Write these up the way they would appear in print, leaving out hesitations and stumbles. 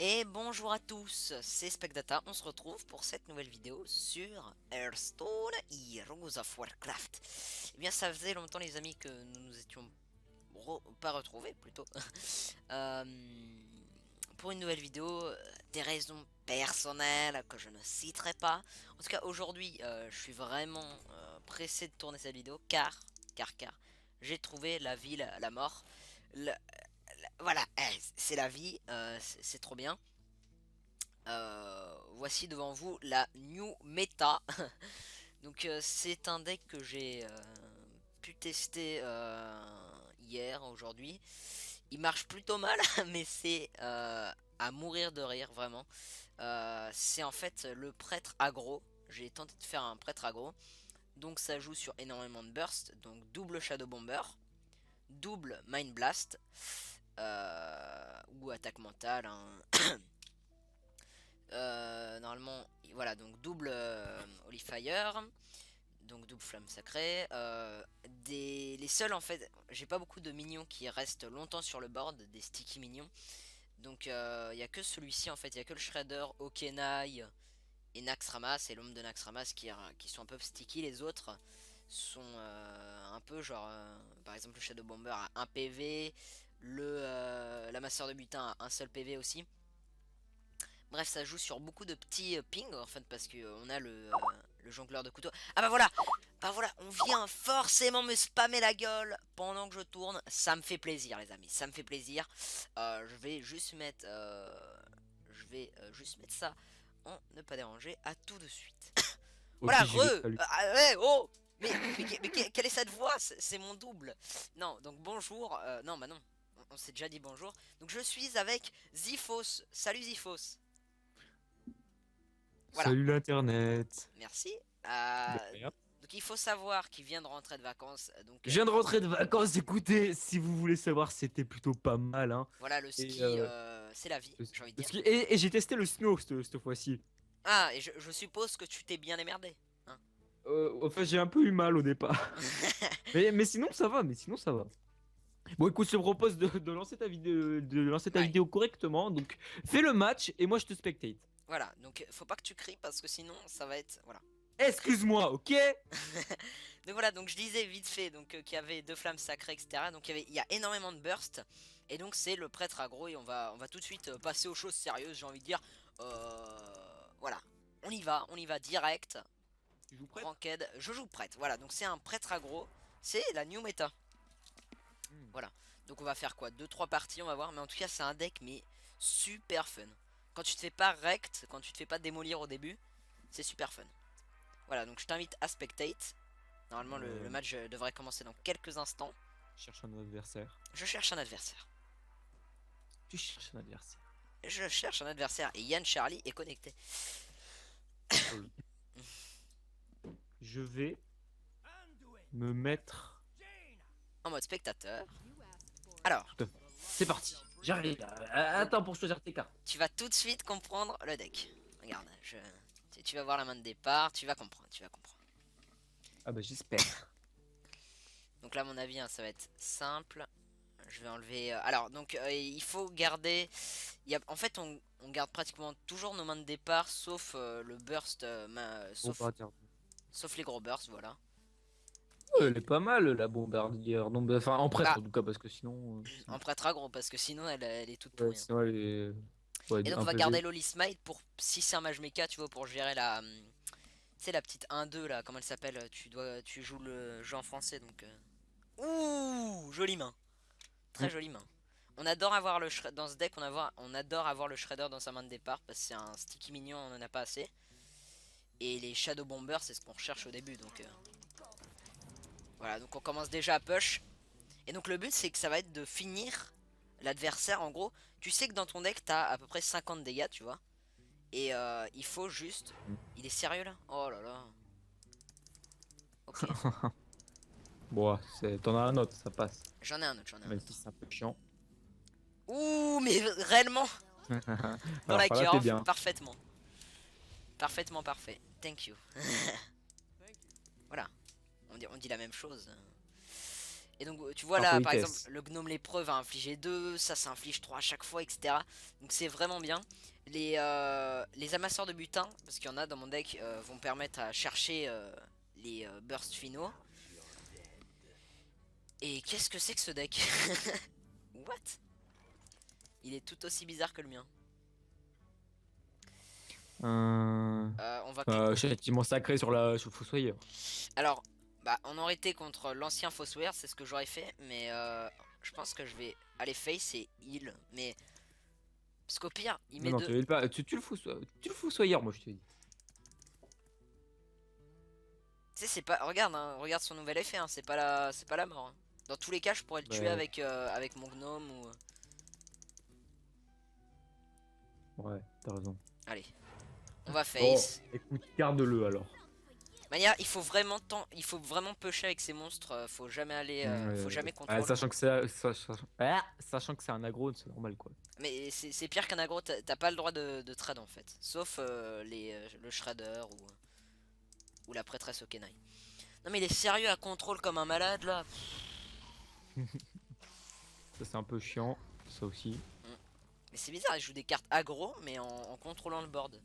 Et bonjour à tous, c'est Specdata, on se retrouve pour cette nouvelle vidéo sur Hearthstone Heroes of Warcraft. Eh bien ça faisait longtemps les amis que nous nous étions pas retrouvés plutôt. Euh, pour une nouvelle vidéo, des raisons personnelles que je ne citerai pas. En tout cas aujourd'hui je suis vraiment pressé de tourner cette vidéo car j'ai trouvé la ville, la mort. Voilà, c'est la vie, c'est trop bien. Voici devant vous la New Meta. Donc c'est un deck que j'ai pu tester hier, aujourd'hui. Il marche plutôt mal, mais c'est à mourir de rire, vraiment. C'est en fait le prêtre aggro. J'ai tenté de faire un prêtre aggro. Donc ça joue sur énormément de burst. Donc double Shadow Bomber, double Mind Blast, ou attaque mentale, hein. Normalement, voilà, donc double Holy Fire, donc double Flamme Sacrée. Les seuls, en fait, j'ai pas beaucoup de minions qui restent longtemps sur le board, des sticky minions. Donc il y a que celui-ci, en fait, il y a que le Shredder, Okenai et Naxxramas, et l'ombre de Naxxramas qui sont un peu sticky. Les autres sont un peu genre, par exemple, le Shadow Bomber a 1 PV, la Masseur de Butin a un seul PV aussi. Bref, ça joue sur beaucoup de petits pings en fait parce que on a le jongleur de couteau. Ah bah voilà, on vient forcément me spammer la gueule pendant que je tourne. Ça me fait plaisir, les amis, ça me fait plaisir. Je vais juste mettre, juste mettre ça en ne pas déranger. À tout de suite. Ok, Voilà, j'y vais. Salut. ouais, oh, mais quelle est cette voix? C'est mon double. Non, donc bonjour. Non, bah non, on s'est déjà dit bonjour. Donc je suis avec Zifos. Salut Zifos. Voilà, Salut l'Internet. merci. De rien. Donc il faut savoir qu'il vient de rentrer de vacances. Donc Je viens de rentrer de vacances. Écoutez, si vous voulez savoir, c'était plutôt pas mal, hein. voilà, le Et, ski, c'est la vie, le, j'ai envie de le dire. ski- et j'ai testé le snow cette fois-ci. Ah, et je suppose que tu t'es bien démerdé, hein. Enfin, j'ai un peu eu mal au départ. Mais sinon, ça va. Mais sinon, ça va. Bon, écoute, je te propose de lancer ta Ouais, vidéo correctement. Donc, fais le match et moi, je te spectate. voilà. Donc faut pas que tu cries parce que sinon ça va être voilà. Excuse-moi, ok? Donc voilà, donc je disais vite fait donc qu'il y avait deux flammes sacrées, etc. Donc il y a énormément de burst. Et donc c'est le prêtre aggro et on va tout de suite passer aux choses sérieuses, j'ai envie de dire. Voilà, on y va direct. Tu joues prête? Ranked, je joue prêtre. Voilà, donc c'est un prêtre aggro. C'est la new meta. Hmm. Voilà. Donc on va faire quoi, deux trois parties, on va voir. Mais en tout cas, c'est un deck, mais super fun. Quand tu te fais pas rect, quand tu te fais pas démolir au début, c'est super fun. Voilà, donc je t'invite à spectate. Normalement, le Euh, match devrait commencer dans quelques instants. cherche un adversaire. Je cherche un adversaire. Tu cherches un adversaire. Je cherche un adversaire. Et Yann Charlie est connecté. Oui. Je vais me mettre. En mode spectateur. Alors, Tout à fait. C'est parti. J'arrive. donc Attends pour choisir tes cartes. tu vas tout de suite comprendre le deck. Regarde, tu vas voir la main de départ, tu vas comprendre, tu vas comprendre. Ah bah j'espère. Donc là, à mon avis, hein, ça va être simple. Je vais enlever. Alors, donc, il faut garder. En fait, on garde pratiquement toujours nos mains de départ, sauf le burst, Bombardier. sauf les gros bursts, voilà. Elle Et est pas mal la bombardière. Non, bah, enfin en prêtre bah, en tout cas parce que sinon, en prêtre aggro, parce que sinon, elle est toute ouais, pourrie, hein. sinon elle est ouais, Et donc, on un va garder PV. l'Holy Smite pour si c'est un mage mecha, tu vois, pour gérer la. Tu sais, la petite 1-2 là, comment elle s'appelle? Tu joues le jeu en français, donc. Ouh, jolie main. Très Mm. jolie main. On adore avoir le shredder dans ce deck, on adore avoir le shredder dans sa main de départ parce que c'est un sticky mignon, on en a pas assez. Et les shadow bombers, c'est ce qu'on recherche au début, donc voilà. Donc on commence déjà à push. Et donc le but, c'est que ça va être de finir l'adversaire. En gros, tu sais que dans ton deck, t'as à peu près 50 dégâts, tu vois. Et il faut juste. Il est sérieux là? Oh là là. Ok. Bon, t'en as un autre, ça passe. J'en ai un autre, j'en ai un Même si autre. c'est un peu chiant. Ouh, mais réellement dans Alors la par là t'es curve, bien. parfaitement. Parfaitement parfait. Thank you. Voilà. On dit la même chose. Et donc tu vois Par là par exemple politesse. le gnome lépreux va infliger 2, ça inflige 3 à chaque fois, etc. Donc c'est vraiment bien. Les amasseurs de butin, parce qu'il y en a dans mon deck, vont permettre à chercher les bursts finaux. Et qu'est-ce que c'est que ce deck? What? Il est tout aussi bizarre que le mien. Un On va châtiment sacré sur le Fossoyeur. Alors, bah, on aurait été contre l'ancien Fossoyeur, c'est ce que j'aurais fait, mais je pense que je vais aller face et heal. Mais, parce qu'au pire, il Non, met non, deux. tu pas. Tu le Fossoyeur, moi je te dis. Tu sais, c'est pas. Regarde, hein, regarde son nouvel effet, hein, c'est pas la mort, hein. Dans tous les cas, je pourrais le tuer Ouais, avec mon gnome ou. ouais, t'as raison. Allez, on va Bon, face. écoute, garde-le alors. Mania, il faut vraiment pusher avec ces monstres, faut jamais aller, faut jamais contrôle. Sachant que sachant que c'est un aggro, c'est normal quoi. Mais c'est pire qu'un aggro, t'as pas le droit de trade en fait. Sauf le shredder ou la prêtresse au Kenai. Non mais il est sérieux à contrôle comme un malade là. Ça c'est un peu chiant, ça aussi. Mais c'est bizarre, il joue des cartes aggro mais en contrôlant le board.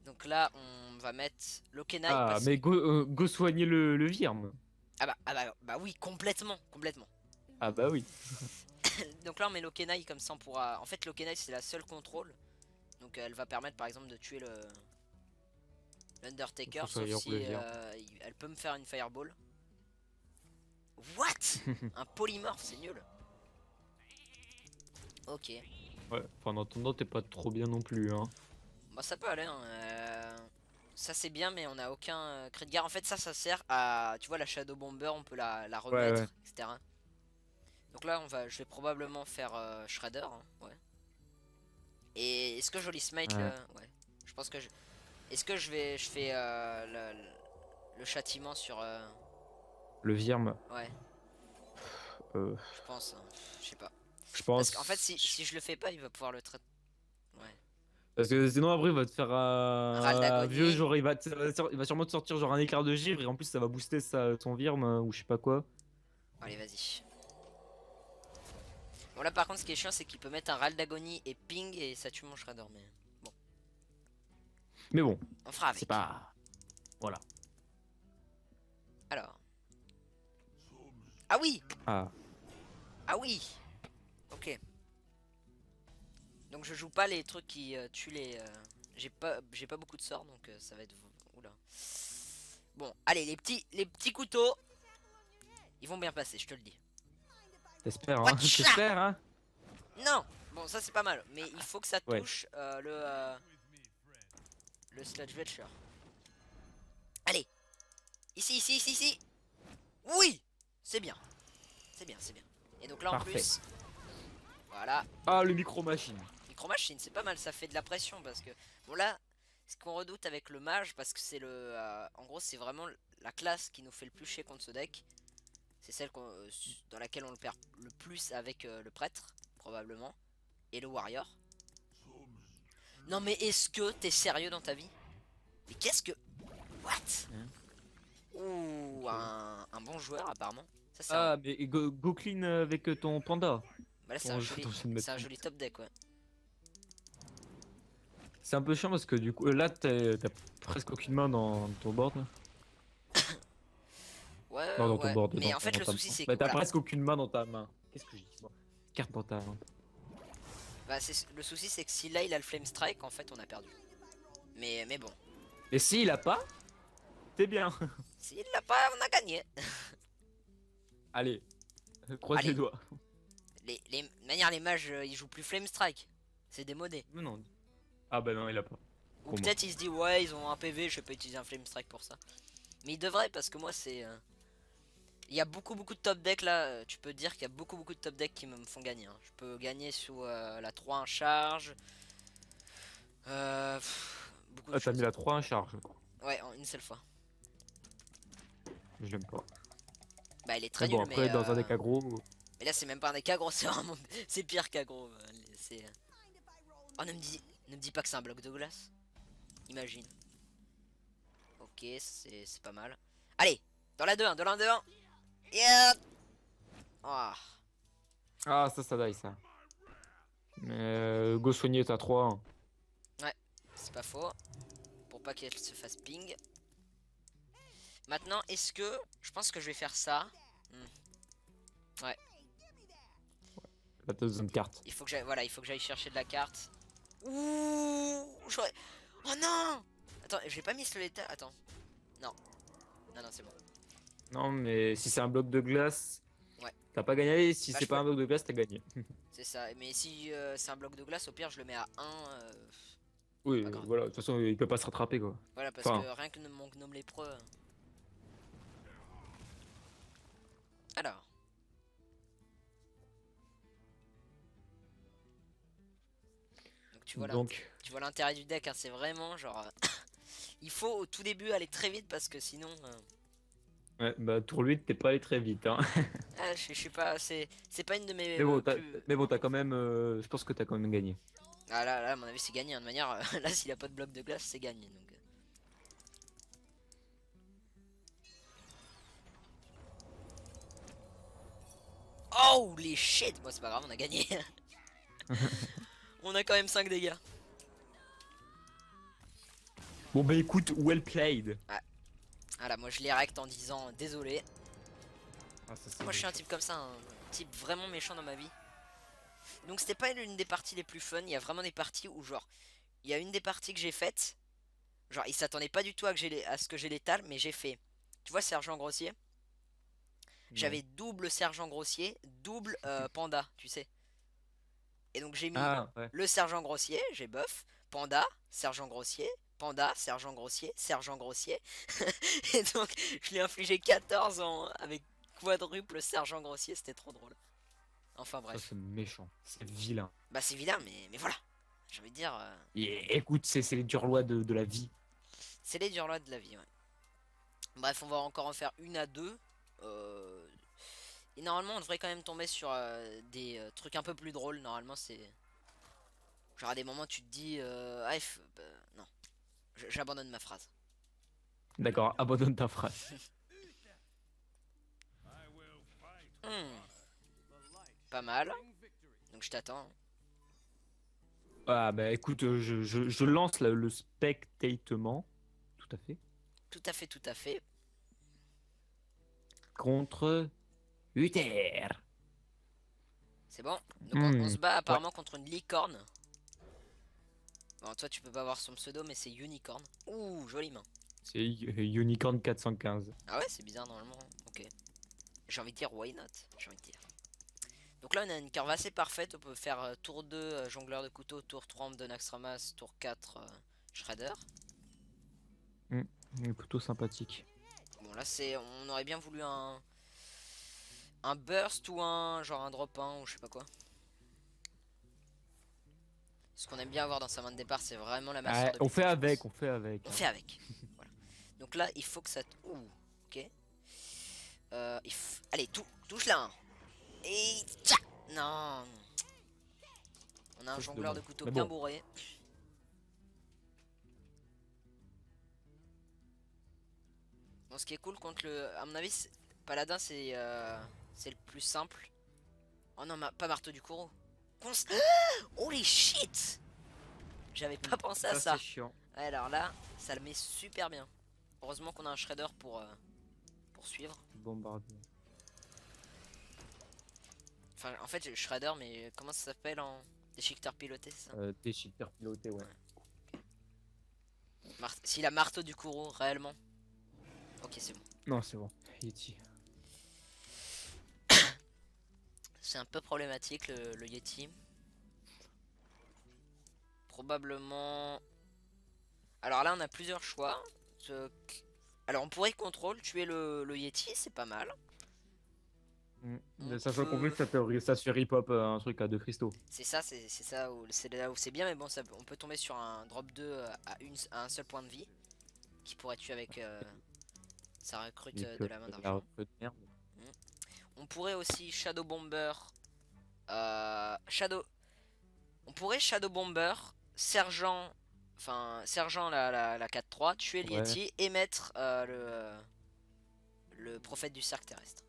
Donc là on va mettre l'Okenai Ah, parce mais que. go soigner le Virme. Bah oui, complètement, complètement. Ah bah oui. Donc là on met l'Okenai comme ça on pourra. En fait l'Okenai c'est la seule contrôle. Donc elle va permettre par exemple de tuer le l'Undertaker, sauf Fossoyeur ou le si Virme. elle peut me faire une fireball. What? Un polymorphe, c'est nul. Ok. Ouais, enfin en attendant, t'es pas trop bien non plus, hein. Bah ça peut aller, hein. Ça c'est bien mais on a aucun cri de guerre. En fait ça sert à. Tu vois la Shadow Bomber, on peut la Ouais, ouais. remettre, etc. Donc là je vais probablement faire Shredder, hein, ouais. Et est-ce que Joli Smite Ouais. ouais. Je pense que je. Est-ce que je fais le châtiment sur Le Virme, ouais, euh, je pense, hein. Je sais pas. je Parce qu'en fait pense. si je le fais pas, il va pouvoir le traiter. Ouais. Parce que sinon après il va te faire Un râle un vieux, d'agonie. genre il va sûrement te sortir genre un éclair de givre et en plus ça va booster son Virme ou je sais pas quoi. Allez, vas-y. Bon, là, par contre, ce qui est chiant, c'est qu'il peut mettre un râle d'agonie et ping et ça tue mon Shredder. Mais bon, Mais bon, on fera c'est avec. pas. Voilà. Alors. Ah oui! Ah, Ah oui! Ok. Donc, je joue pas les trucs qui tuent les. J'ai pas beaucoup de sorts, donc ça va être. Oula. Bon, allez, les petits couteaux, ils vont bien passer, je te le dis. t'espères, hein? Watcha! T'espères, hein? Non! Bon, ça c'est pas mal, mais il faut que ça Ouais. touche le Sludge Belcher. Allez! Ici, ici, ici, ici! Oui! C'est bien. C'est bien, c'est bien. Et donc là en Parfait. plus, voilà, Ah, le micro-machine. Micro Machine, c'est pas mal, ça fait de la pression parce que bon là, ce qu'on redoute avec le mage, parce que c'est en gros c'est vraiment la classe qui nous fait le plus chier contre ce deck. C'est celle dans laquelle on le perd le plus avec le prêtre probablement et le warrior. Non mais est-ce que t'es sérieux dans ta vie? Mais qu'est-ce que what? Hein. Ouh, Ok. un bon joueur apparemment. Ça c'est un Ah, mais go clean avec ton panda. bah là Ton, ton jeu de c'est un médecin. joli top deck ouais. C'est un peu chiant parce que du coup, là, t'as presque aucune main dans ton board. Là. Non, dans ton Ouais, board, mais en fait dans le ta souci main. c'est que Bah, t'as voilà. presque aucune main dans ta main. Qu'est-ce que j'ai dit? Bon. Carte dans ta main. Bah, le souci c'est que si là il a le Flame Strike, en fait on a perdu. Mais bon, Et si il a pas, t'es bien. s'il l'a pas, on a gagné. Allez, croise les Allez, doigts. de manière les mages ils jouent plus Flame Strike. C'est démodé. Mais non. Ah bah non, il a pas. Ou Comment? peut-être il se dit ouais ils ont un PV, je vais pas utiliser un Flame Strike pour ça. Mais il devrait parce que moi c'est. Il y a beaucoup de top decks là, tu peux dire qu'il y a beaucoup de top decks qui me font gagner, hein. Je peux gagner sous la 3 en charge. Beaucoup de Ah, t'as mis choses. la 3 en charge. Ouais, en une seule fois. Je l'aime pas. Bah il est Mais très bon, nul après, dans un deck aggro. mais là c'est même pas un deck aggro, c'est vraiment. C'est pire qu'aggro. C'est. Oh ne me dis pas que c'est un bloc de glace. Imagine. Ok, c'est pas mal. Allez, dans la 2-1, dans la 2-1. Yeah. Ah, Ah, ça die ça. Mais go soigner, t'as 3. ouais, c'est pas faux. Pour pas qu'elle se fasse ping. Maintenant, est-ce que... Je pense que je vais faire ça. Ouais, Là, t'as besoin de carte. il faut que j'aille voilà, il faut que j'aille chercher de la carte. Ouh, j'aurais... Oh non. Attends, j'ai pas mis ce létal. Attends. Non. Non, c'est bon. Non, mais si c'est un bloc de glace, Ouais. t'as pas gagné. Si Bah, c'est je pas peux... un bloc de glace, t'as gagné. C'est ça. Mais si c'est un bloc de glace, au pire, je le mets à 1. Oui, Pas grave. voilà. De toute façon, il peut pas se rattraper, quoi. Voilà, parce que Enfin, rien que mon gnome lépreux. Alors. Donc donc, tu vois l'intérêt du deck, hein, c'est vraiment genre... il faut au tout début aller très vite parce que sinon... ouais, bah, tour 8, t'es pas allé très vite, hein. Ah, je sais pas, c'est pas une de mes Mais bon, plus... t'as quand même. Je pense que t'as quand même gagné. Ah là, à mon avis, c'est gagné, hein, de manière... là, s'il a pas de bloc de glace, c'est gagné, donc... Oh, les shit! Bon, c'est pas grave, on a gagné. On a quand même 5 dégâts. Bon, bah, écoute, well played. Ouais. Voilà, moi je les recte en disant désolé. Ah, ça, c'est Moi je suis un méchant. type comme ça, un type vraiment méchant dans ma vie. Donc c'était pas une des parties les plus fun, il y a vraiment des parties où genre... Il y a une des parties que j'ai faites, genre il s'attendait pas du tout à ce que j'ai l'étal, mais j'ai fait... Tu vois sergent grossier? Ouais. J'avais double sergent grossier, double panda, tu sais. Et donc j'ai mis Ah, ouais. le sergent grossier, j'ai buff, panda, sergent grossier, panda, sergent grossier, sergent grossier. Et donc je lui ai infligé 14 ans avec quadruple sergent grossier, c'était trop drôle. Enfin Ça, bref. c'est méchant. C'est vilain. Bah c'est vilain, mais voilà. J'ai envie de dire, Et écoute, c'est les dures lois de la vie. c'est les dures lois de la vie, ouais. Bref, on va encore en faire une à deux. Et normalement, on devrait quand même tomber sur des trucs un peu plus drôles. Normalement, c'est... Genre à des moments, tu te dis... bah, non, j'abandonne ma phrase. D'accord, abandonne ta phrase. Hmm, pas mal. Donc je t'attends. Ah, bah, écoute, je lance le spectatement. Tout à fait. Tout à fait, tout à fait. Contre Uther. C'est bon. Donc on Hmm, se bat ouais, apparemment contre une licorne. Bon, toi, tu peux pas voir son pseudo, mais c'est Unicorn. Ouh, jolie main. c'est Unicorn 415. Ah ouais, c'est bizarre normalement. Ok. J'ai envie de dire why not. J'ai envie de dire. Donc là, on a une curve assez parfaite. On peut faire tour 2 jongleur de couteau, tour 3 de Naxxramas, tour 4 Shredder. Hmm, il est plutôt sympathique. Bon, là, c'est, on aurait bien voulu un burst ou un genre un drop 1 ou je sais pas quoi. Ce qu'on aime bien avoir dans sa main de départ, c'est vraiment la masseur Ah, de on fait puissance. avec, on fait avec, On hein. fait avec. Voilà. Donc là, il faut que ça... Ouh, ok. Allez, touche là. Et... Tcha. Non. On a un Ça, c'est jongleur de dommage. couteau Mais bien bon, bourré. Bon, ce qui est cool contre le... À mon avis, Paladin, c'est le plus simple. Oh non, pas marteau du Kourou. Holy shit. J'avais pas pensé à ça c'est ça. chiant. Ouais, alors là, ça le met super bien. Heureusement qu'on a un shredder pour suivre. Bombardier. Enfin, en fait, j'ai shredder, mais comment ça s'appelle en déchiqueteur piloté, c'est ça? Déchiqueteur piloté, ouais. S'il a marteau du Kourou, réellement. Ok, c'est bon. Non, c'est bon. Yeti. C'est un peu problématique le Yeti. Probablement. Alors là, on a plusieurs choix. Ce- Alors, on pourrait contrôle, tuer le Yeti, c'est pas mal. On Sachant qu'en plus, peut. ça se fait rip-hop un truc à deux cristaux. C'est ça, c'est ça, c'est là où c'est bien, mais bon, on peut tomber sur un drop 2 à un seul point de vie qui pourrait tuer avec sa recrute Et que de la main la d'argent. recrue de merde. On pourrait aussi Shadow Bomber. Shadow. On pourrait Shadow Bomber, Sergent. Enfin, Sergent la 4-3, tuer Ouais. Lieti et mettre le prophète du cercle terrestre.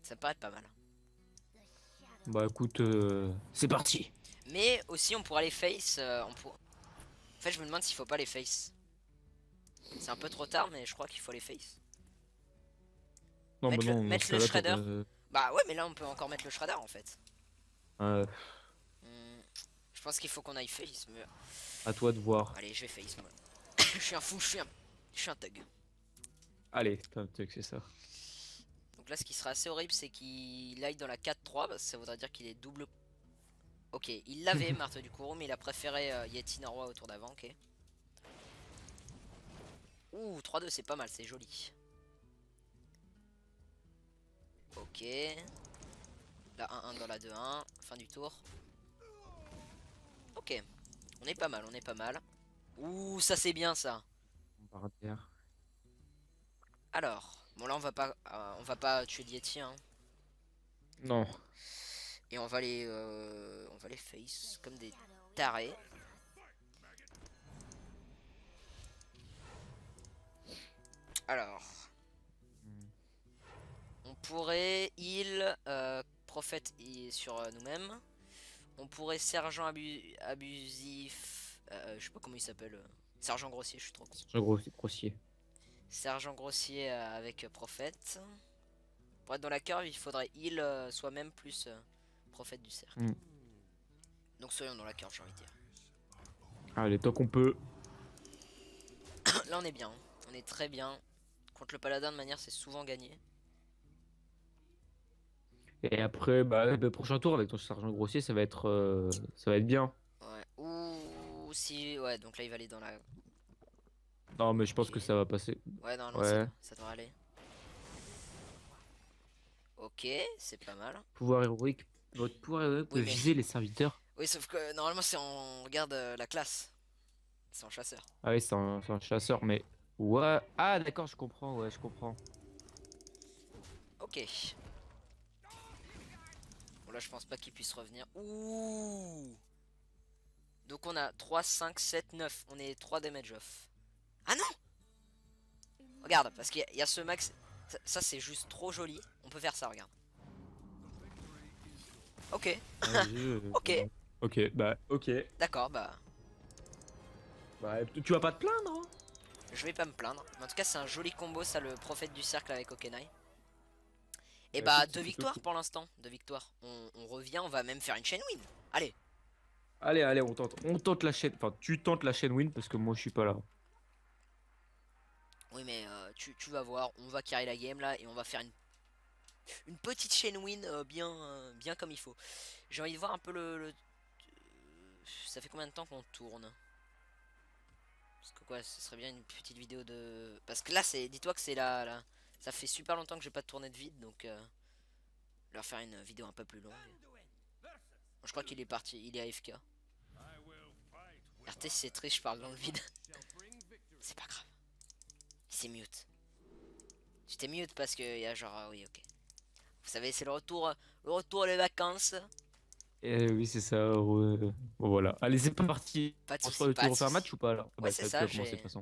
Ça me paraît pas mal. Bah écoute, c'est parti. Mais aussi on pourra les face. En fait je me demande s'il faut pas les face. C'est un peu trop tard mais je crois qu'il faut les face. Non, bah non, dans ce Mettre le cas-là, shredder. Bah ouais mais là on peut encore mettre le shredder en fait. euh, Hmm, je pense qu'il faut qu'on aille face. Mais... à toi de voir. Allez je vais face moi. Je suis un fou, je suis un thug. Allez, putain, c'est ça. Donc là ce qui sera assez horrible c'est qu'il aille dans la 4-3 parce que ça voudrait dire qu'il est double. Ok, il l'avait Marteau du Kourou mais il a préféré Yeti Norwa au tour d'avant, ok. Ouh, 3-2 c'est pas mal, c'est joli. Ok. La 1-1 dans la 2-1, fin du tour. Ok, on est pas mal, on est pas mal. Ouh, ça c'est bien ça. Par terre. Alors, bon là on va pas tuer le Yeti hein. Non. Et on va les face comme des tarés. Alors, on pourrait heal prophète sur nous-mêmes. On pourrait sergent abusif. Je sais pas comment il s'appelle. Sergent grossier, je suis trop con. C'est gros, c'est grossier. Sergent grossier avec prophète. Pour être dans la curve, il faudrait heal soi-même plus prophète du cercle. Mm. Donc soyons dans la curve, j'ai envie de dire. Allez, tant qu'on peut. Là on est bien, on est très bien. Contre le paladin de manière c'est souvent gagné. Et après, bah, le prochain tour avec ton sergent grossier, ça va être bien. Ouais. Ouh si ouais donc là il va aller dans la. Non, mais je pense Ok. que ça va passer. Ouais normalement Ouais. ça devrait aller. Ok, c'est pas mal. Pouvoir héroïque. Votre pouvoir héroïque peut Oui mais. viser les serviteurs. Oui sauf que normalement si on regarde la classe. C'est en chasseur. Ah oui, c'est un chasseur, mais. Ouais. Ah, d'accord, je comprends. Ouais, je comprends. Ok. Bon là je pense pas qu'il puisse revenir. Ouh. Donc on a 3, 5, 7, 9. On est 3 damage off. Ah non. Regarde, parce qu'il y a ce max. Ça c'est juste trop joli. On peut faire ça, regarde. Ok. Vas-y, Ok. ok, bah, ok. D'accord, bah. Bah, tu vas pas te plaindre, hein? Je vais pas me plaindre. Mais en tout cas, c'est un joli combo, ça, le prophète du cercle avec Okenai. Et Bah, bah, écoute, deux c'est plutôt victoires cool. pour l'instant. Deux victoires. On revient, on va même faire une chaîne win. Allez. Allez, allez, on tente. On tente la chaîne. Enfin, tu tentes la chaîne win parce que moi, je suis pas là. Oui, mais tu vas voir, on va carrer la game là et on va faire une petite chaîne win bien comme il faut. J'ai envie de voir un peu ça fait combien de temps qu'on tourne? Parce que quoi, ce serait bien une petite vidéo de. Parce que là, dis-toi que c'est là. Ça fait super longtemps que j'ai pas tourné de vide, donc leur faire une vidéo un peu plus longue. Bon, je crois qu'il est parti, il est AFK. RT, c'est triste, je parle dans le vide. C'est pas grave. Il s'est mute. Tu t'es mute parce que y a genre oui, ok. Vous savez, c'est le retour des vacances. Oui, c'est ça. Ouais. Bon, voilà. Allez, c'est parti. Pas de soucis, Tu pas de refais un match soucis. ou pas là? Ah Ouais, bah, c'est tu ça. as commencé de J'ai. toute façon.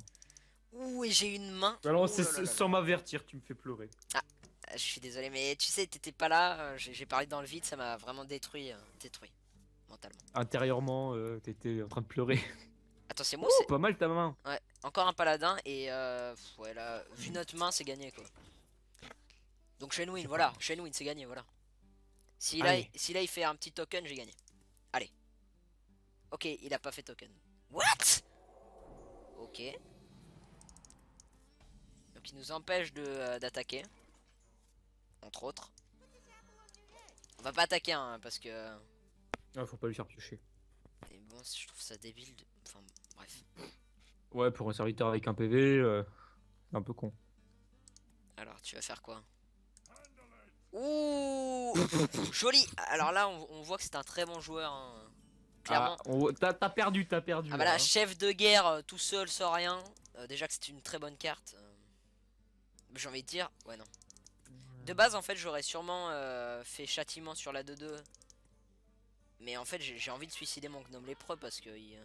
Ouh, et j'ai une main. Alors, Ouh là là là là. sans m'avertir, tu me fais pleurer. Ah, je suis désolé, mais tu sais, t'étais pas là. J'ai parlé dans le vide, ça m'a vraiment détruit mentalement. Intérieurement, t'étais en train de pleurer. Attends, c'est moi, Ouh, c'est. pas mal ta main. Ouais, encore un paladin et ouais là, vu notre main, c'est gagné quoi. Donc Shenwin, C'est voilà, pas. Shenwin, c'est gagné, voilà. Allez. Si là il fait un petit token, j'ai gagné. Allez. Ok, il a pas fait token. What? Ok. Donc il nous empêche d'attaquer. Entre autres. On va pas attaquer hein, parce que. Ah, faut pas lui faire piocher. Mais bon, je trouve ça débile. Enfin, bref. Ouais, pour un serviteur avec un PV, c'est un peu con. Alors, tu vas faire quoi? Ouh! Joli! Alors là, on voit que c'est un très bon joueur. Hein. Ah, Clairement. t'as perdu Ah bah là, là, hein. chef de guerre tout seul sans rien. Déjà que c'est une très bonne carte. J'ai envie de dire, ouais non. De base en fait j'aurais sûrement fait châtiment sur la 2-2. Mais en fait j'ai envie de suicider mon gnome lépreux parce que il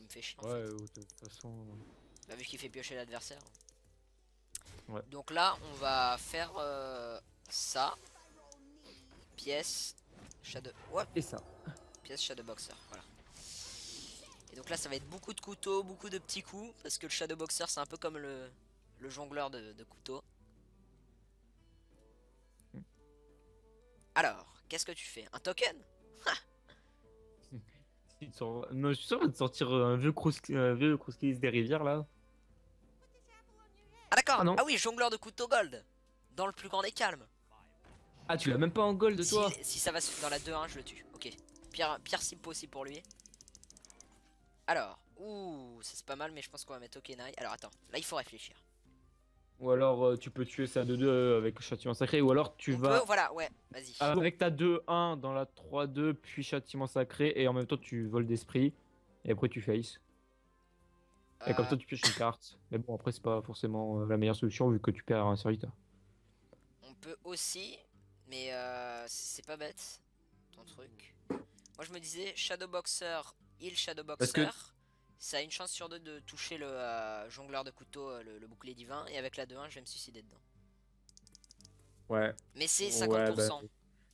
me fait chier en Ouais, fait. de toute façon. Bah, vu qu'il fait piocher Ouais. Donc là on va faire ça. pièce, Shadow... Ouais, Et ça. pièce Shadow Boxer, voilà. Et donc là ça va être beaucoup de couteaux, beaucoup de petits coups, parce que le Shadow Boxer c'est un peu comme le jongleur de couteaux. Alors, qu'est-ce que tu fais? Un token? Non, je suis sûr qu'il va te sortir un vieux Crosskeys des rivières là. Ah Ah d'accord, non. ah oui, jongleur de couteau gold, dans le plus grand des calmes. Ah, tu l'as même pas en gold de Si, toi. si ça va dans la 2-1, je le tue. Ok. Pire cible possible pour lui. Alors, ouh, ça c'est pas mal, mais je pense qu'on va mettre Okenai. Alors attends, là il faut réfléchir. Ou alors tu peux tuer ça 2-2 avec le châtiment sacré. Ou alors tu On peut, vas voilà, ouais, vas-y. avec ta 2-1 dans la 3-2 puis châtiment sacré. Et en même temps tu voles d'esprit. Et après tu face. Et comme Euh, ça tu pioches une carte. Mais bon après c'est pas forcément la meilleure solution vu que tu perds un serviteur. on peut aussi, mais c'est pas bête, ton truc. Moi je me disais, Shadow Boxer, heal Shadow Parce Boxer. que Ça a une chance sur deux de toucher le jongleur de couteau, le bouclier divin. Et avec la 2-1, je vais me suicider dedans. ouais. Mais c'est Ouais bah. 50%.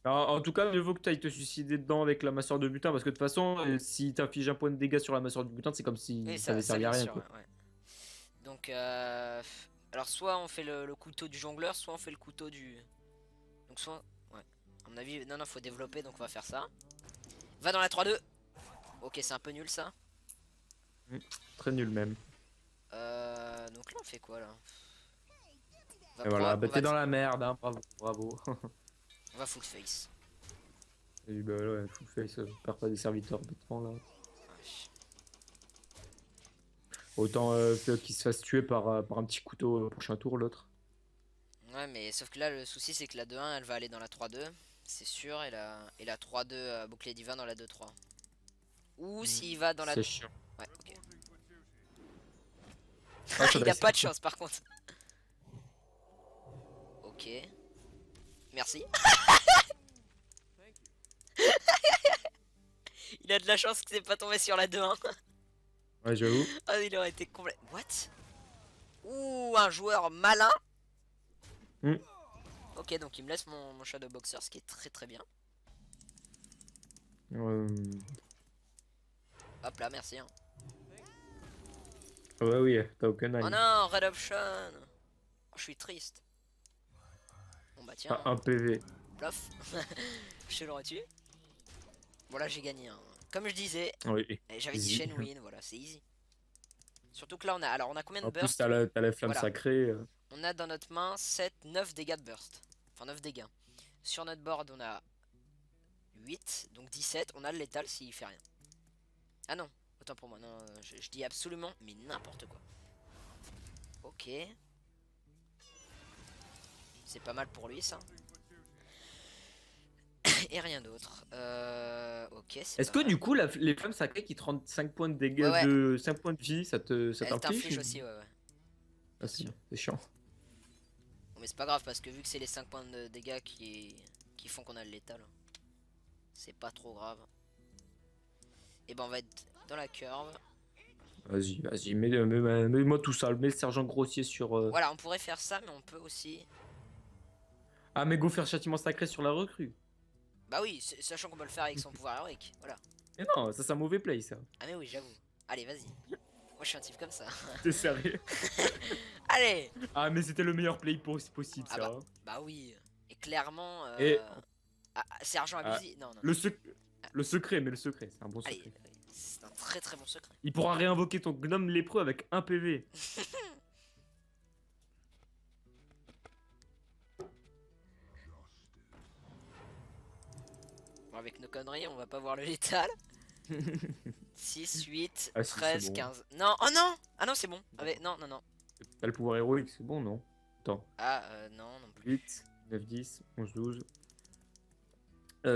En tout cas, mieux vaut que tu ailles te suicider dedans avec la masseur de butin, parce que de toute façon, si t'infliges un point de dégâts sur la masseur de butin, c'est comme Oui, si ça avait ça servi à bien rien, sûr, quoi. ouais, ouais. Donc, alors soit on fait le couteau du jongleur, soit on fait le couteau du... Donc soit... Ouais. À mon avis, non, non, faut développer, donc on va faire ça. Va dans la 3-2. Ok, c'est un peu nul, ça. Mm. Très nul même. Donc là, on fait quoi, là? Et voilà, bah t'es dans la merde, hein, bravo, bravo. On va full face. Et bah ouais, full face, perds pas des serviteurs bêtement là. Ouais. Autant qu'il se fasse tuer par un petit couteau au prochain tour, l'autre. Ouais, mais sauf que là, le souci, c'est que la 2-1, elle va aller dans la 3-2. C'est sûr, et la 3-2 bouclier divin dans la 2-3. Ou Mm. s'il va dans la... C'est chiant. Ouais, ok. Ah, ça Il a dresse. pas de chance, par contre. Ok. Merci. Il a de la chance que c'est pas tombé sur la 2-1. Ouais, j'avoue. Ah, il aurait été complet. What? Ouh, un joueur malin. Mm. Ok, donc il me laisse mon Shadow Boxer, ce qui est très très bien. Euh, Hop là, merci. Hein. Ouais, oui, t'as aucun Oh œil. non, Red Option. Oh, je suis triste. Bon bah tiens, Ah, un PV. plof. Je l'aurais tué. Voilà, j'ai gagné. Hein. Comme je disais, Oui, j'avais dit easy. Shen win, voilà, c'est easy. Surtout que là, on a combien de En plus, burst? t'as la flamme Voilà, sacrée. on a dans notre main 7, 9 dégâts de burst. Enfin, 9 dégâts. Sur notre board, on a 8, donc 17. On a le létal s'il fait rien. Ah non, autant pour moi. Non, je dis absolument, mais n'importe quoi. Ok. C'est pas mal pour lui, ça. Et rien d'autre. Ok, c'est Est-ce pas que mal. du coup, les flammes sacrées qui te rendent 5 points de Ouais, dégâts ouais. de 5 points de vie, ça Elle t'inflige t'inflige ou... aussi, ouais, ouais. Ah Bien si, sûr. c'est chiant. Bon, mais c'est pas grave, parce que vu que c'est les 5 points de dégâts qui font qu'on a le létal, c'est pas trop grave. Et ben, on va être dans la curve. Vas-y, vas-y, mets-moi tout ça, mets le sergent grossier sur... Voilà, on pourrait faire ça, mais on peut aussi... Ah, mais go faire châtiment sacré sur la recrue. Bah oui, sachant qu'on peut le faire avec son pouvoir héroïque. Voilà. Mais non, ça c'est un mauvais play, ça. Ah mais oui, j'avoue. Allez, vas-y. Moi, je suis un type comme ça. T'es sérieux? Allez. Ah, mais c'était le meilleur play possible, Ah ça. bah, Hein. bah oui. Et clairement... Et Sergent ah, abusé. Non, non, non. le, le secret, mais le secret, c'est un bon Allez, secret. c'est un très très bon secret. Il pourra réinvoquer ton gnome lépreux avec un PV. Bon, avec nos conneries, on va pas voir le létal. 6, 8, Ah si, c'est 13, bon. 15. Non, oh non. Ah non, c'est bon. Non, non, non. T'as le pouvoir héroïque, c'est bon, non? Attends. Ah, non, non plus. 8, 9, 10, 11, 12.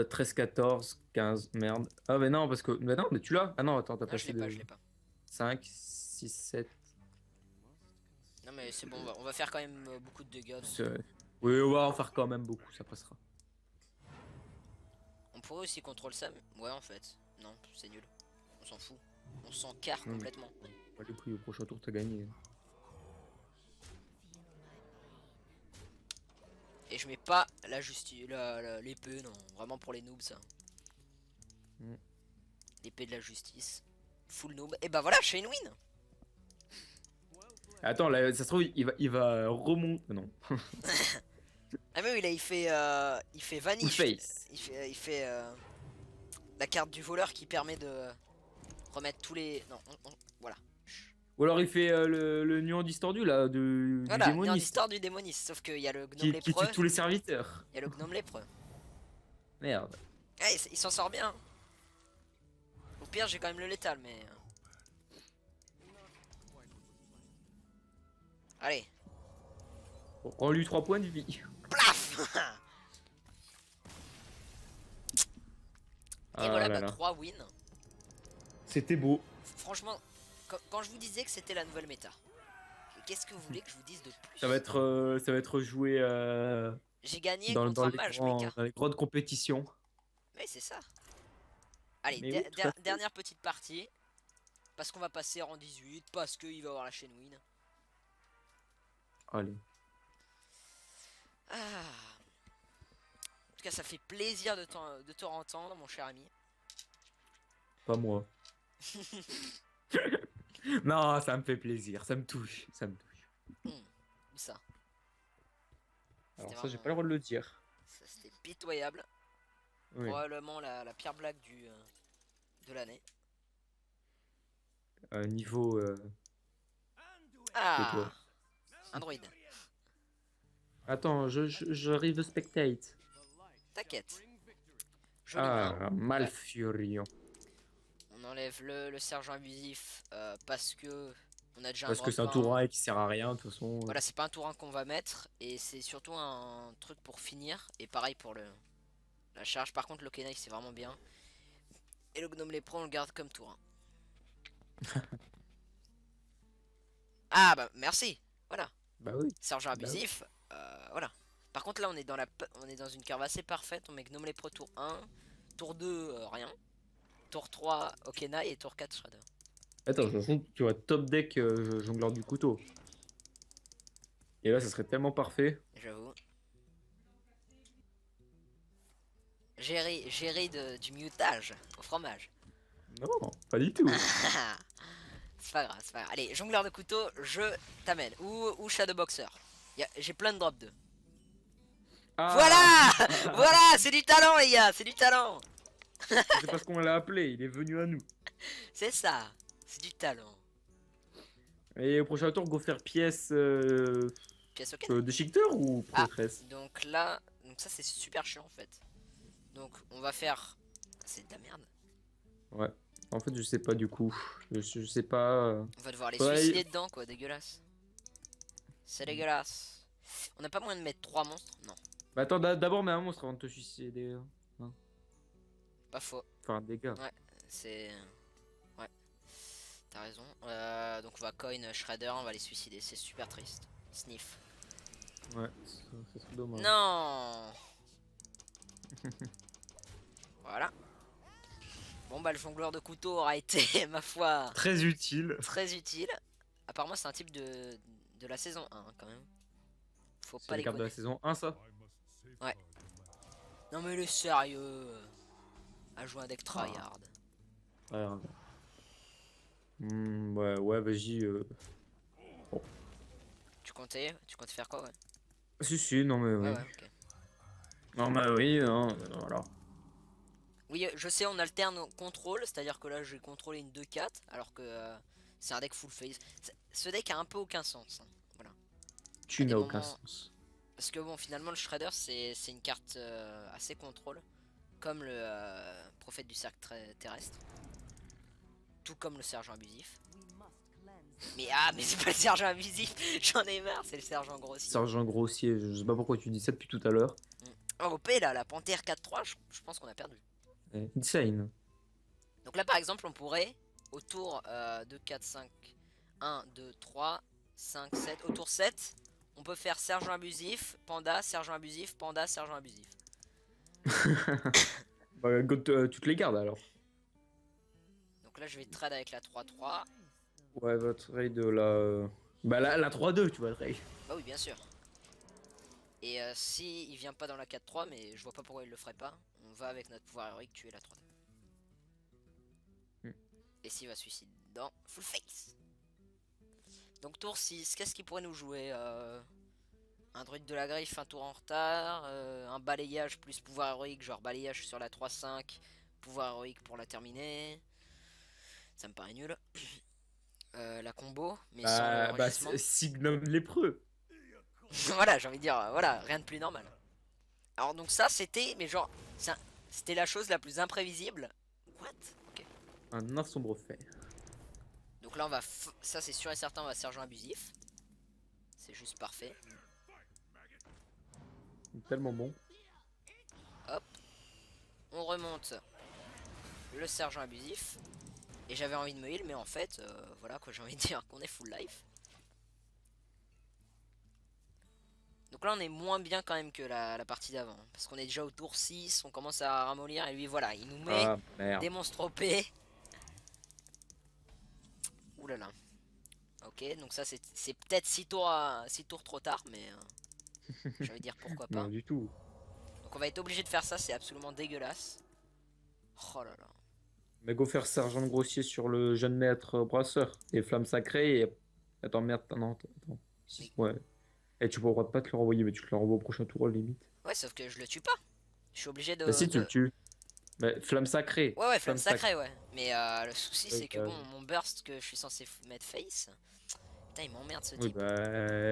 13, 14, 15, merde. Ah, mais non, parce que. Mais non, mais tu l'as. Ah non, attends, t'as Non, je passé l'ai pas, de je l'ai pas. 5, 6, 7. Non, mais c'est bon, on va faire quand même beaucoup de dégâts. Donc, Oui, on va en faire quand même beaucoup, ça passera. on pourrait aussi contrôler ça. Mais... Ouais, en fait. Non, c'est nul. On s'en fout. On s'en carre complètement. Ouais, du coup, au prochain tour, t'as gagné. Et je mets pas la justice, l'épée, non, vraiment pour les noobs ça. Mm. L'épée de la justice. Full noob. Et bah voilà, Shane win. Attends, là, ça se trouve, il va remonter. Non. Ah mais oui, là il fait Full vanish. face. Il fait la carte du voleur qui permet de remettre tous les. Non, voilà. Ou alors il fait le nuant distordu là, du Voilà, néant démoniste. d'histoire du démoniste. Sauf qu'il y a le gnome Qui lépreux. tue tous les serviteurs. Il y a le gnome lépreux. Merde. Ah, il s'en sort bien. Au pire, j'ai quand même le létal, mais. Allez. Rends-lui 3 points de vie. Plaf. Et Ah voilà, là bah là. 3 wins. C'était beau. Franchement, quand je vous disais que c'était la nouvelle méta, qu'est-ce que vous voulez que je vous dise de Ça plus? va être joué J'ai gagné dans, contre un mage mecha. dans les grandes compétitions. Mais c'est ça. Allez, Mais oui, tout à fait. dernière petite partie. Parce qu'on va passer en 18, parce qu'il va avoir la chaîne win. Allez. Ah. En tout cas, ça fait plaisir de te entendre, mon cher ami. Pas moi. Non, ça me fait plaisir. Ça me touche. Ça me touche. Où ça? Alors C'était ça, j'ai vraiment. pas le droit de le dire. Ça, c'était pitoyable. Oui. Probablement la pire blague de l'année. Niveau Ah, tais-toi. un druide. Attends, j'arrive spectate. T'inquiète. Joli main. Ah, Malfurion. On enlève le sergent abusif parce que on a déjà un Parce que drop c'est un 1. tour 1 et qui sert à rien, de toute façon. Voilà, c'est pas un tour 1 qu'on va mettre. Et c'est surtout un truc pour finir. Et pareil pour la charge. Par contre, le Kenai c'est vraiment bien. Et le gnome lépreux on le garde comme tour 1. Ah bah merci. Voilà. Bah oui. Sergent Bah oui. abusif. Voilà. Par contre là on est dans une curve assez parfaite. On met gnome lépreux tour 1. Tour 2 rien. Tour 3 Okenai et tour 4 Shredder. Attends, de toute façon, tu vois, top deck jongleur du couteau. Et là, ça serait tellement parfait. J'avoue. Gérer du mutage au fromage. Non, pas du tout. C'est pas grave, c'est pas grave. Allez, jongleur de couteau, je t'amène. Ou Shadowboxer. J'ai plein de drop 2. Ah, Voilà. Voilà, c'est du talent les gars, c'est du talent. c'est parce qu'on l'a appelé, il est venu à nous. C'est ça, c'est du talent. Et au prochain tour, go faire pièce Pièce ok. déchiqueteur ou Ah, prêtresse? donc là, donc ça c'est super chiant en fait. Donc on va faire... C'est de la merde. Ouais. En fait, je sais pas du coup. Je sais pas. On va devoir les Ouais, suicider dedans quoi, dégueulasse. C'est dégueulasse. On n'a pas moyen de mettre 3 monstres? Non, bah attends, d'abord, mets un monstre avant de te suicider. Hein. pas faux. Enfin, des gars. Ouais, c'est... Ouais, t'as raison. Donc on va coin Shredder, on va les suicider, c'est super triste. Sniff. Ouais, c'est trop dommage. Non. Voilà. Bon bah le jongleur de couteau aura été, ma foi, Très utile. très utile. Apparemment c'est un type de la saison 1 quand même. Faut C'est pas les cartes de la déconner. saison 1, ça. Ouais. Non mais le sérieux. À jouer un deck Ah. tryhard. Ouais, ouais, vas-y. Tu comptais faire quoi ouais? Si, non, mais Ouais oui. ouais ok. Non, mais oui, non, non, alors. Oui je sais on alterne au contrôle, c'est-à-dire que là j'ai contrôlé une 2-4 alors que c'est un deck full face. Ce deck a un peu aucun sens. Hein. Voilà. Tu À des n'as aucun moments... sens. Parce que bon finalement le Shredder c'est une carte assez contrôle. Comme le prophète du cercle terrestre. Tout comme le sergent abusif. Mais c'est pas le sergent abusif. J'en ai marre, c'est le sergent grossier. Sergent grossier, je sais pas pourquoi tu dis ça depuis tout à l'heure. Oh, OP là, la panthère 4-3, je pense qu'on a perdu. Insane. Donc là par exemple on pourrait au tour 2, 4, 5, 1, 2, 3, 5, 7. Au tour 7, on peut faire sergent abusif, panda, sergent abusif, panda, sergent abusif. Bah, tu te les gardes alors. Donc là je vais trade avec la 3-3. Ouais, va trade de la. Bah, la 3-2, tu vas trade. Bah oui bien sûr. Et si il vient pas dans la 4-3, mais je vois pas pourquoi il le ferait pas, on va avec notre pouvoir héroïque tuer la 3. Hmm. Et s'il va suicider dans full face. Donc tour 6, qu'est-ce qu'il pourrait nous jouer un druide de la griffe, un tour en retard, un balayage plus pouvoir héroïque, genre balayage sur la 3-5, pouvoir héroïque pour la terminer. Ça me paraît nul. La combo, mais sans le rugissement. Signum lépreux. Voilà, j'ai envie de dire, voilà, rien de plus normal. Alors donc ça c'était, mais genre, c'était la chose la plus imprévisible. What? Ok. Un nain sombre fer. Donc là on va, ça c'est sûr et certain, on va sergent abusif. C'est juste parfait. Tellement bon. Hop. On remonte le sergent abusif. Et j'avais envie de me heal, mais en fait, voilà quoi, j'ai envie de dire qu'on est full life. Donc là on est moins bien quand même que la partie d'avant. Parce qu'on est déjà au tour 6, on commence à ramollir. Et lui voilà, il nous met Ah merde. des monstres OP. Ouh là là. Ok, donc ça c'est peut-être 6 tours trop tard, mais je vais dire pourquoi Non pas. du tout. Donc on va être obligé de faire ça, c'est absolument dégueulasse. Oh là là. Mais go faire sergent de grossier sur le jeune maître brasseur. Et flammes sacrées et. Attends, merde, non, attends. Mais, Ouais. Et tu pourras pas te le renvoyer, mais tu te le renvoies au prochain tour, à la limite. ouais, sauf que je le tue pas. Je suis obligé Bah si, tu le tues. Bah, flamme sacrée. Ouais, ouais, flamme Flamme sacrée. sacrée, ouais. Mais le souci, Oui, c'est que bon, mon burst que je suis censé mettre face. Putain, il m'emmerde ce oui, type. bah.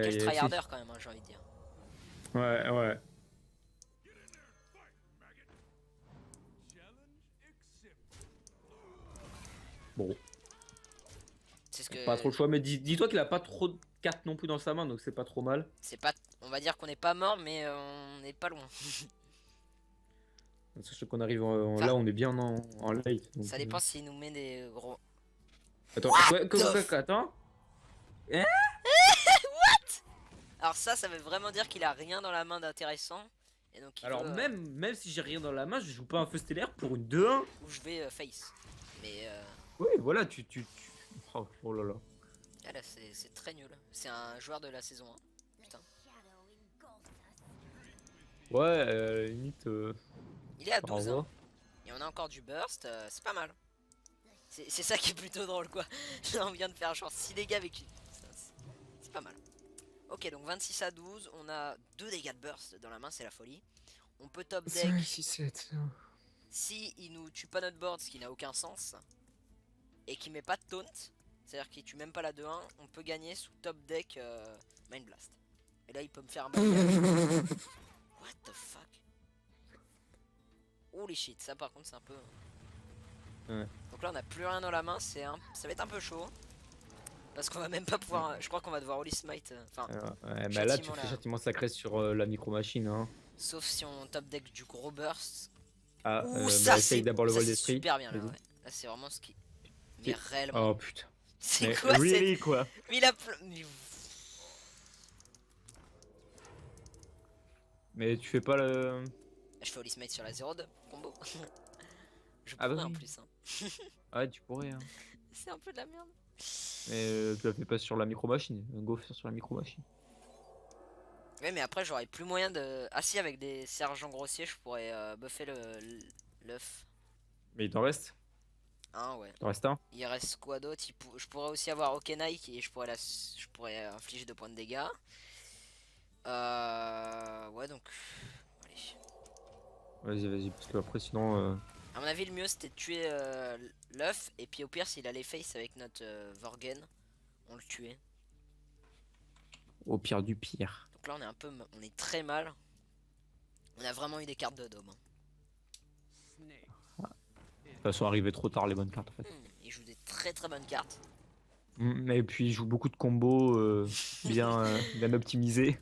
Quel tryharder Si. quand même, hein, j'ai envie de dire. Ouais, ouais. Bon, C'est ce pas trop que. le choix, mais dis-toi qu'il a pas trop de cartes non plus dans sa main, donc c'est pas trop mal. C'est pas. On va dire qu'on n'est pas mort, mais on n'est pas loin. Sachant qu'on arrive Enfin, là, on est bien en late. Donc, ça dépend s'il nous met des gros. Attends, attends. Hein. Alors ça veut vraiment dire qu'il a rien dans la main d'intéressant. Et donc il Alors veut. même si j'ai rien dans la main, je joue pas un feu stellaire pour une 2-1. Où je vais face. Mais Oui, voilà, oh là là. ah là, c'est très nul. C'est un joueur de la saison 1. Putain. Ouais, à la limite, Il est à ça 12, hein. renvoie. Et on a encore du burst. C'est pas mal. C'est ça qui est plutôt drôle, quoi. Là, on vient de faire genre 6 dégâts avec une. C'est pas mal. Ok, donc 26 à 12. On a 2 dégâts de burst dans la main, c'est la folie. On peut top deck 5, 6, 7. si il nous tue pas notre board, ce qui n'a aucun sens. Et qui met pas de taunt. C'est-à-dire qu'il tue même pas la 2-1. On peut gagner sous top deck Mind Blast. Et là, il peut me faire un balayage. What the fuck? Holy shit, ça par contre, c'est un peu. Ouais. Donc là, on a plus rien dans la main. Ça va être un peu chaud. Parce qu'on va même pas pouvoir. Je crois qu'on va devoir Holy Smite. Enfin, Ouais, mais là, tu châtiment fais là. châtiment sacré sur la micro-machine. Hein. Sauf si on top deck du gros burst. Ah, Ouh, bah, essaye d'abord le ça vol c'est d'esprit. super bien là, Vas-y. ouais. Là, c'est vraiment ce qui. Mais réellement. Oh putain. C'est Mais quoi cette. really, quoi. Mais il a. Mais tu fais pas le. Je fais Holy Smite sur la 0-2 combo. Je Ah bah pourrais en oui. plus. Hein. Ah, tu pourrais. Hein. C'est un peu de la merde. Mais tu la fais pas sur la micro-machine. Go faire sur la micro-machine. Ouais, mais après, j'aurais plus moyen de. Ah, si, avec des sergents grossiers, je pourrais buffer l'œuf. Mais il t'en reste. Hein, ouais. Il t'en reste un. Il reste quoi d'autre? Je pourrais aussi avoir Okenai et je pourrais infliger 2 points de dégâts. Ouais, donc. Allez. Vas-y, parce que après, sinon. À mon avis, le mieux c'était de tuer l'œuf. Et puis au pire, s'il allait face avec notre Vorgen, on le tuait. Au pire du pire. Donc là, on est on est très mal. On a vraiment eu des cartes de dôme. De toute façon, arrivé trop tard les bonnes cartes en fait. Il joue des très très bonnes cartes. Et puis il joue beaucoup de combos bien optimisés.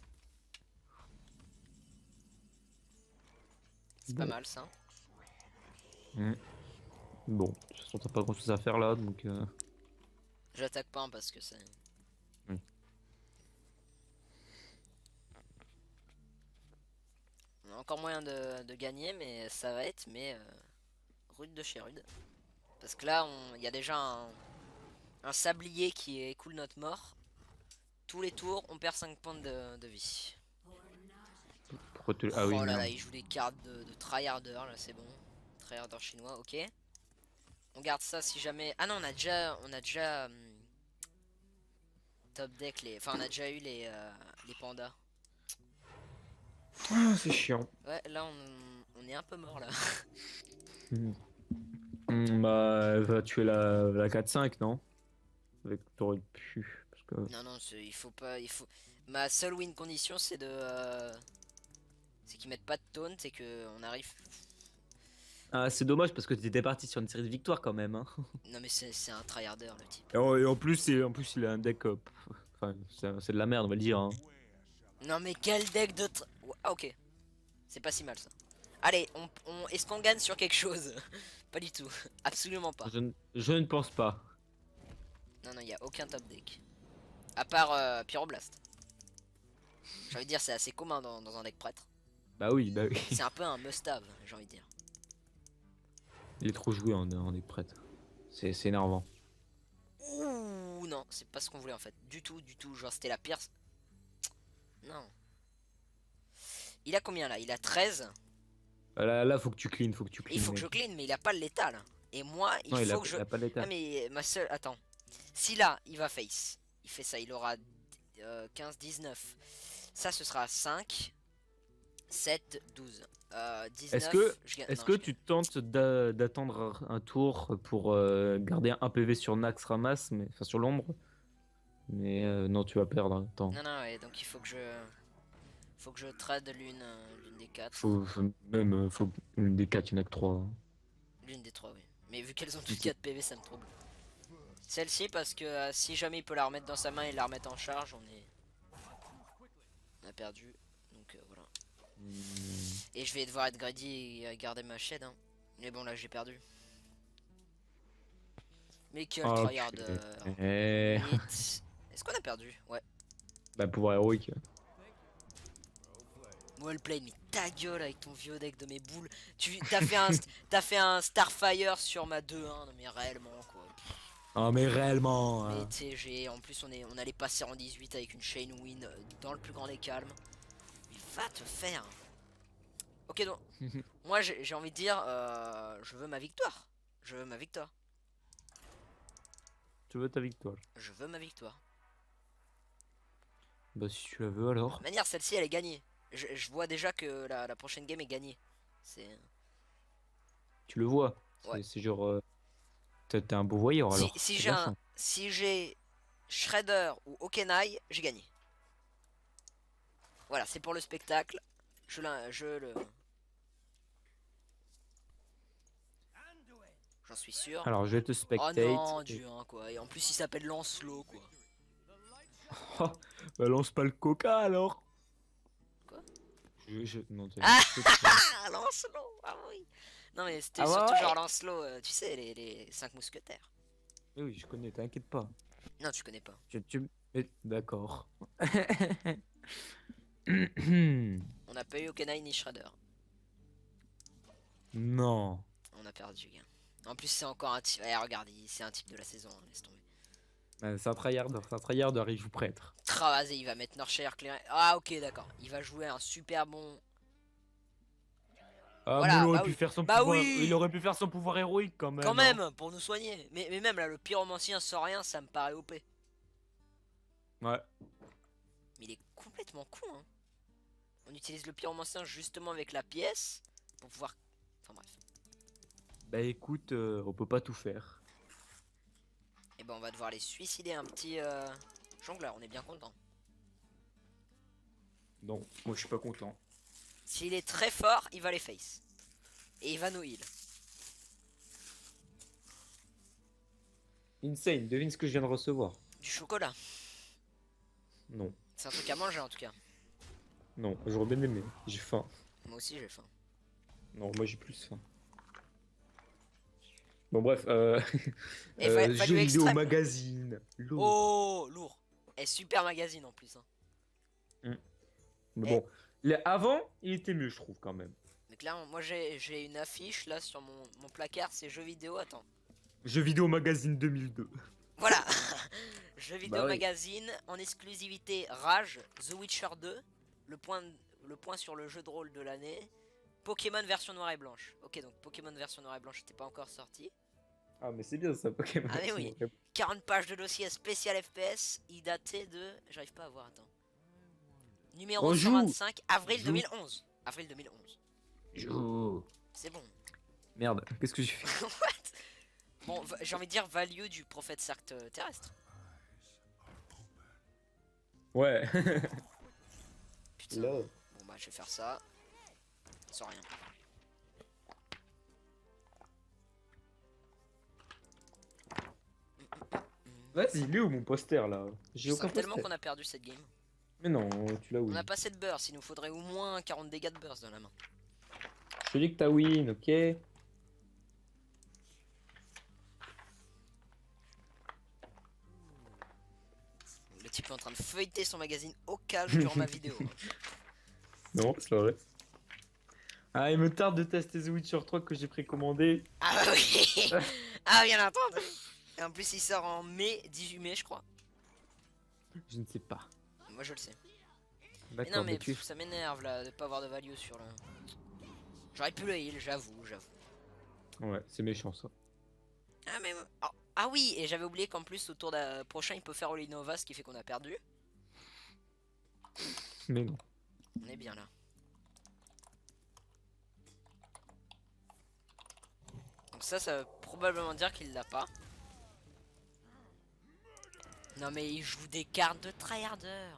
C'est pas mal ça. Bon, de toute façon, t'as pas grand chose à faire là donc. J'attaque pas parce que c'est. Oui. On a encore moyen de gagner, mais ça va être rude de chez rude. Parce que là, il y a déjà un sablier qui écoule notre mort. Tous les tours, on perd 5 points de vie. Ah oui, Oh là là, merde. il joue des cartes de tryharder, là, c'est bon. Tryharder chinois, ok. On garde ça si jamais. Ah non, on a déjà top deck les. Enfin, on a déjà eu les pandas. Ah, c'est chiant. Ouais, là, on est un peu mort là. Hmm. Bah, elle va tuer la 4-5, non? Avec t'aurais pu. Parce que... Non, non, il faut pas. Il faut. Ma seule win condition, c'est de. C'est qu'ils mettent pas de taunt et que on arrive. Ah, c'est dommage parce que t'étais parti sur une série de victoires quand même. Hein. Non, mais c'est un tryharder le type. Et en plus, il a un deck. Enfin, c'est de la merde, on va le dire. Hein. Non, mais quel deck de. Ah, ok. C'est pas si mal ça. Allez, est-ce qu'on gagne sur quelque chose? Pas du tout. Absolument pas. Je ne pense pas. Non, non, il a aucun top deck. À part Pyroblast. J'ai envie de dire, c'est assez commun dans un deck prêtre. Bah oui, bah oui. C'est un peu un must-have, j'ai envie de dire. Il est trop joué en deck prêtre. C'est énervant. Ouh, non, c'est pas ce qu'on voulait en fait. Du tout, du tout. Genre, c'était la pire. Non. Il a combien là? Il a 13. Là, faut que tu clean, faut que tu Il clean, faut que je mec. clean, mais il a pas le létal. Et moi, il Non, faut que je. il a pas Ah, l'état. mais ma seule. Attends. Si là, il va face. Il fait ça, il aura 15, 19. Ça, ce sera 5, 7, 12. Est-ce que, 19. Je gagne. est-ce Non, que je gagne. tu tentes d'attendre un tour pour garder un PV sur Nax Ramas, mais enfin sur l'ombre? Mais non, tu vas perdre. Attends. Non, non, ouais, donc il faut que je. Faut que je trade l'une des 4. Faut une des 4, il n'y en a que 3. L'une des 3, oui. Mais vu qu'elles ont toutes 4 PV, ça me trouble. Celle-ci, parce que si jamais il peut la remettre dans sa main et la remettre en charge, on a perdu. Donc voilà. Et je vais devoir être greedy et garder ma shed. Hein. Mais bon, là j'ai perdu. Mais quel Ok. tryhard. Eh, Limite. Est-ce qu'on a perdu? Ouais. bah, pouvoir héroïque. Well played, mais ta gueule avec ton vieux deck de mes boules. T'as fait un Starfire sur ma 2-1. Non, mais réellement, quoi. Ah, mais réellement. Mais TG, en plus on allait passer en 18 avec une chain win dans le plus grand des calmes. Il va te faire. Ok, donc moi j'ai envie de dire, je veux ma victoire. Je veux ma victoire. Tu veux ta victoire? Je veux ma victoire. Bah, si tu la veux alors. De manière, celle-ci elle est gagnée. Je vois déjà que la prochaine game est gagnée. C'est. Tu le vois. Ouais. C'est genre. T'es un beau voyeur Si, alors. si T'as de j'ai la un. chance. Si j'ai Shredder ou Okenai, j'ai gagné. Voilà, c'est pour le spectacle. Je le. J'en suis sûr. Alors, je vais te Oh spectate. non, du 1 quoi. Et en plus, il s'appelle Lancelot quoi. Oh, bah, lance pas le coca alors. Quoi? Non, Ah, je te trompe. Lancelot. Ah oui. Non, mais c'était Ah surtout ouais, genre ouais. Lancelot, tu sais, les 5 mousquetaires. Oui, je connais, t'inquiète pas. Non, tu connais pas. D'accord. On n'a pas eu Okenai ni Shredder. Non. On a perdu, gars. En plus, c'est encore un type. Eh, regarde, c'est un type de la saison, hein, laisse tomber. C'est un tryharder, il joue prêtre. Travasé, il va mettre Norcher clair. Ah, ok, d'accord. Il va jouer un super bon. Ah, mais Voilà, bah oui. Bah il oui. aurait pu faire son pouvoir héroïque quand Quand même, hein. même, pour nous soigner. Mais même là, le pyromancien sans rien, ça me paraît OP. Ouais. Mais il est complètement con, hein. On utilise le pyromancien justement avec la pièce pour pouvoir. Enfin bref. Bah écoute, on peut pas tout faire. Et ben on va devoir les suicider un petit jongleur, on est bien content. Non, moi je suis pas content. S'il est très fort, il va les face. Et il va nous heal. Insane, devine ce que je viens de recevoir. Du chocolat. Non, C'est un truc à manger en tout cas. non, j'aurais bien aimé. J'ai faim. Moi aussi j'ai faim. Non, moi j'ai plus faim. Bon bref, Et fa jeux du vidéo extrême. magazine. Lourd. Oh, lourd. Et super magazine en plus. Hein. Mais Et, bon, avant, il était mieux, je trouve quand même. mais clairement, moi j'ai une affiche là sur mon placard, c'est jeux vidéo. Attends. Jeux vidéo magazine 2002. Voilà. Jeux vidéo Bah oui. magazine en exclusivité Rage, The Witcher 2, le point le point sur le jeu de rôle de l'année. Pokémon version noir et blanche. Ok, donc Pokémon version noir et blanche n'était pas encore sorti. Ah, mais c'est bien ça, Pokémon. Ah mais oui. 40 pages de dossier spécial FPS. Il datait de... J'arrive pas à voir, attends. Numéro On joue. 125, avril Joue. 2011. Avril 2011. Joue. C'est bon. Merde, qu'est-ce que j'ai fait? What? Bon, j'ai envie de dire value du prophète cercle terrestre. Ouais. Putain. Là. Bon bah je vais faire ça. Sans rien. Vas-y, il est où mon poster là? J'ai Je aucun sens tellement poster. qu'on a perdu cette game. Mais non, tu l'as On win. a pas assez de burst, il nous faudrait au moins 40 dégâts de burst dans la main. Je te dis que t'as win, ok? Le type est en train de feuilleter son magazine au calme durant ma vidéo. Non, c'est vrai. Ah, il me tarde de tester The Witcher 3 que j'ai précommandé. Ah bah oui. Ah bien entendu. Et en plus il sort en mai, 18 mai je crois. Je ne sais pas. Moi je le sais. Mais D'accord, non mais tu... ça m'énerve là de pas avoir de value sur le... J'aurais pu le heal, j'avoue. Ouais, c'est méchant ça. Ah mais... Oh. Ah oui, et j'avais oublié qu'en plus au tour prochain il peut faire Olinova, ce qui fait qu'on a perdu. Mais non. On est bien là. Donc ça veut probablement dire qu'il l'a pas. Non mais il joue des cartes de tryharder.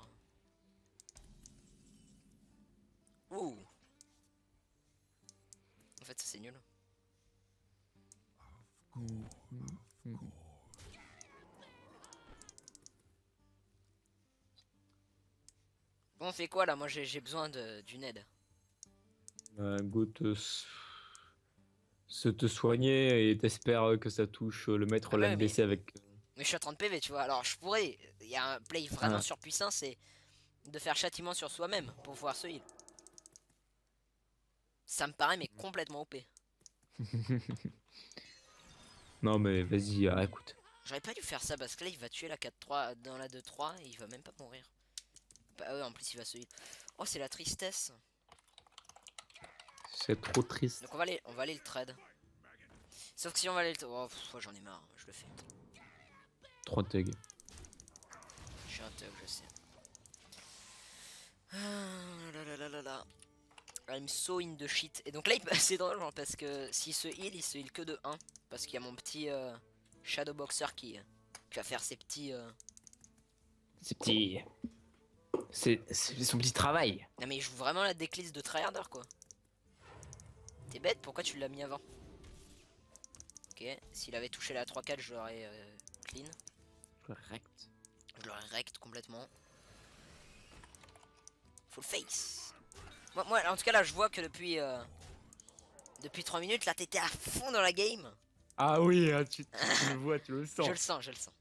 Ouh. En fait ça c'est nul. Bon on fait quoi là? Moi j'ai besoin d'une aide. Go te soigner et t'espères que ça touche le maître Ah bah lame oui, blessé avec... Mais je suis à 30 PV tu vois. Alors je pourrais... Il y a un play vraiment Ah. surpuissant, c'est de faire châtiment sur soi-même pour pouvoir se heal. Ça me paraît mais complètement OP. Non mais vas-y, écoute. J'aurais pas dû faire ça parce que là il va tuer la 4-3 dans la 2-3 et il va même pas mourir. Bah ouais en plus il va se heal. Oh c'est la tristesse. C'est trop triste. Donc on va aller le trade. Sauf que si on va aller le... Oh pff, j'en ai marre, je le fais. 3 tags. Je suis un thug, je sais. Ah. I'm so in the shit. Et donc là c'est drôle genre, parce que s'il se heal que de 1. Parce qu'il y a mon petit Shadowboxer qui va faire ses petits... C'est petit... C'est son petit travail. Non mais il joue vraiment la decklist de tryharder quoi. T'es bête, pourquoi tu l'as mis avant? Ok, s'il avait touché la 3-4 je l'aurais clean. Correct. Je l'aurais rect complètement. Full face. Moi en tout cas là je vois que depuis 3 minutes là t'étais à fond dans la game. Ah oui, tu le vois, tu le sens. Je le sens, je le sens.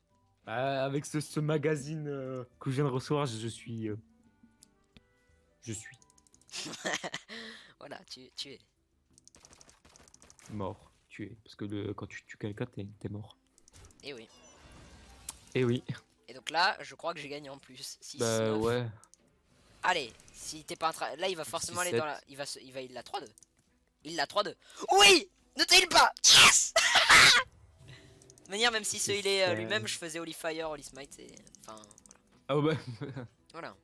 Avec ce magazine que je viens de recevoir, je suis... Voilà, tu es. Mort. Tué. Parce que quand tu tues quelqu'un, t'es mort. Et oui. Et oui. Et donc là, je crois que j'ai gagné en plus. 6, Bah 9. ouais. Allez, si t'es pas là, il va forcément 6, aller dans la... Il va il la 3-2. Il la 3-2. Oui. Ne te heal pas. Yes. De manière, même si ce il est lui-même, je faisais Holy Fire, Holy Smite et... Enfin, voilà. Ah ouais. Voilà.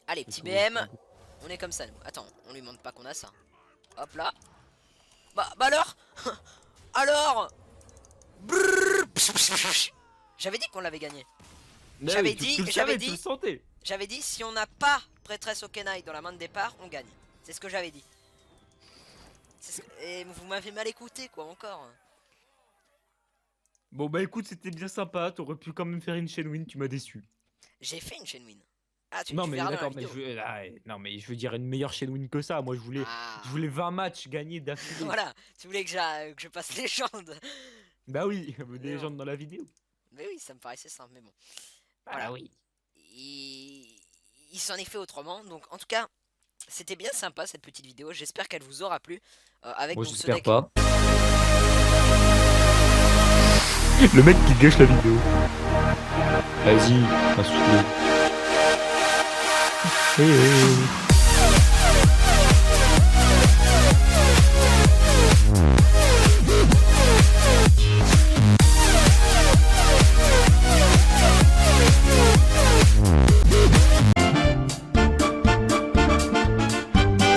Allez, petit BM. On est comme ça, nous. Attends, on lui montre pas qu'on a ça. Hop là. Bah alors. Alors. J'avais dit qu'on l'avait gagné. J'avais dit, j'avais dit, si on n'a pas prêtresse au Kenai dans la main de départ, on gagne. C'est ce que j'avais dit. Et vous m'avez mal écouté, quoi, encore. Bon bah écoute, c'était bien sympa, t'aurais pu quand même faire une chaîne win, tu m'as déçu. J'ai fait une chaîne win. Ah, Non tu mais verras dans la d'accord, mais vidéo. non mais je veux dire une meilleure chaîne win que ça. Moi je voulais 20 matchs gagnés d'affilée. Voilà, tu voulais que je passe légende. Bah oui, des légendes dans la vidéo. Mais oui, ça me paraissait simple, mais bon. Voilà, oui. Il s'en est fait autrement. Donc en tout cas, c'était bien sympa cette petite vidéo. J'espère qu'elle vous aura plu. Avec moi donc, ce j'espère deck. pas. Le mec qui gâche la vidéo. Vas-y, pas souffler.